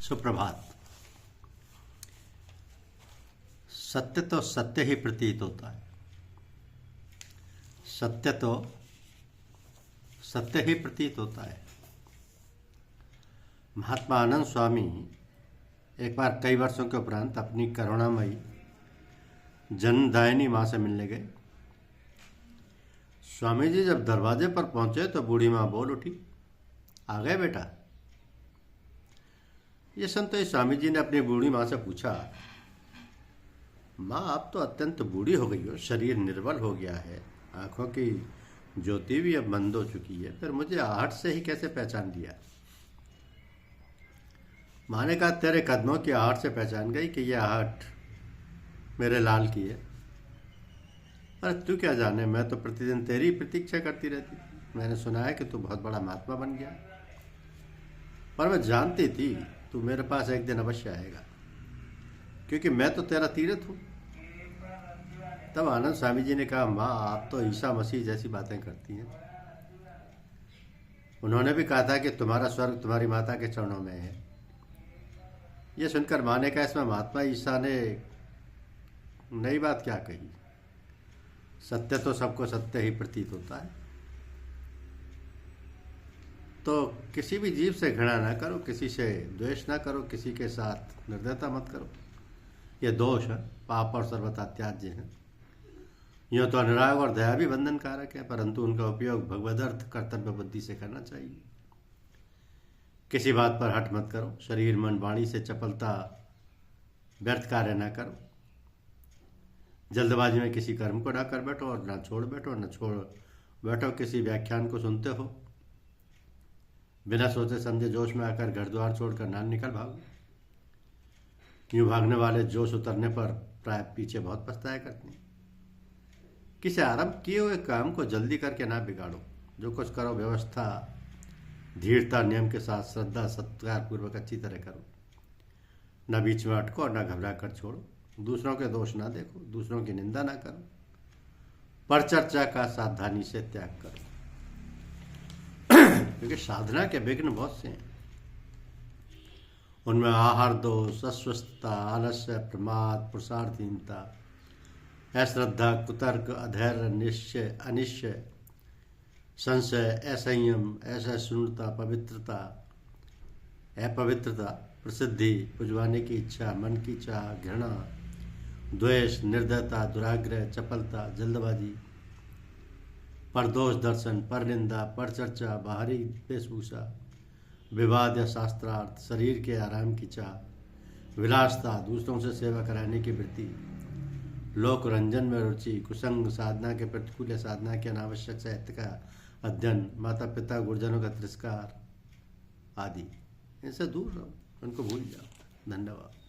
सुप्रभात। सत्य तो सत्य ही प्रतीत होता है। सत्य तो सत्य ही प्रतीत होता है। महात्मा आनंद स्वामी एक बार कई वर्षों के उपरांत अपनी करुणामयी जन्मदायिनी माँ से मिलने गए। स्वामी जी जब दरवाजे पर पहुंचे तो बूढ़ी माँ बोल उठी, आ गए बेटा। ये सुनते ही स्वामी जी ने अपनी बूढ़ी माँ से पूछा, माँ आप तो अत्यंत बूढ़ी हो गई हो, शरीर निर्बल हो गया है, आंखों की ज्योति भी अब मंद हो चुकी है, फिर मुझे आहट से ही कैसे पहचान लिया? माँ ने कहा, तेरे कदमों की आहट से पहचान गई कि यह आहट मेरे लाल की है। अरे तू क्या जाने, मैं तो प्रतिदिन तेरी प्रतीक्षा करती रहती। मैंने सुना है कि तू बहुत बड़ा महात्मा बन गया, पर मैं जानती थी तू मेरे पास एक दिन अवश्य आएगा, क्योंकि मैं तो तेरा तीर्थ हूँ। तब आनंद स्वामी जी ने कहा, माँ आप तो ईसा मसीह जैसी बातें करती हैं। उन्होंने भी कहा था कि तुम्हारा स्वर्ग तुम्हारी माता के चरणों में है। यह सुनकर माँ ने कहा, इसमें महात्मा ईसा ने नई बात क्या कही? सत्य तो सबको सत्य ही प्रतीत होता है। तो किसी भी जीव से घृणा ना करो, किसी से द्वेष ना करो, किसी के साथ निर्दयता मत करो। ये दोष है, पाप और सर्वथा त्याज्य है। यूँ तो अनुराग और दया भी बंधन कारक है, परंतु उनका उपयोग भगवदर्थ कर्तव्य बुद्धि से करना चाहिए। किसी बात पर हट मत करो। शरीर मन वाणी से चपलता व्यर्थ कार्य ना करो। जल्दबाजी में किसी कर्म को ना कर बैठो और ना छोड़ बैठो, न छोड़ बैठो किसी व्याख्यान को सुनते हो। बिना सोचे समझे जोश में आकर घर द्वार छोड़कर ना निकल भागो। यूं भागने वाले जोश उतरने पर प्राय पीछे बहुत पछताया करते हैं। किसी आरंभ किए हुए काम को जल्दी करके ना बिगाड़ो। जो कुछ करो व्यवस्था, धीरता, नियम के साथ श्रद्धा सत्कार पूर्वक अच्छी तरह करो। न बीच में अटको और न घबरा कर छोड़ो। दूसरों के दोष ना देखो, दूसरों की निंदा ना करो। परचर्चा का सावधानी से त्याग करो, क्योंकि साधना के विघ्न बहुत से हैं। उनमें आहार दोष, अस्वस्थता, आलस्य, प्रमाद, पुरुषार्थहीनता, अश्रद्धा, कुतर्क, अधैर्य, निश्चय, अनिश्चय, संशय, असंयम, असहिष्णुता, पवित्रता, अपवित्रता, प्रसिद्धि, पुजवाने की इच्छा, मन की चाह, घृणा, द्वेष, निर्दयता, दुराग्रह, चपलता, जल्दबाजी, परदोष दर्शन, परनिंदा, परचर्चा, बाहरी वेशभूषा, विवाद या शास्त्रार्थ, शरीर के आराम की चाह, विलासता, दूसरों से सेवा कराने की वृत्ति, लोक रंजन में रुचि, कुसंग, साधना के प्रतिकूल या साधना के अनावश्यक साहित्य का अध्ययन, माता पिता गुरुजनों का तिरस्कार आदि, इनसे दूर रहो, उनको भूल जाओ। धन्यवाद।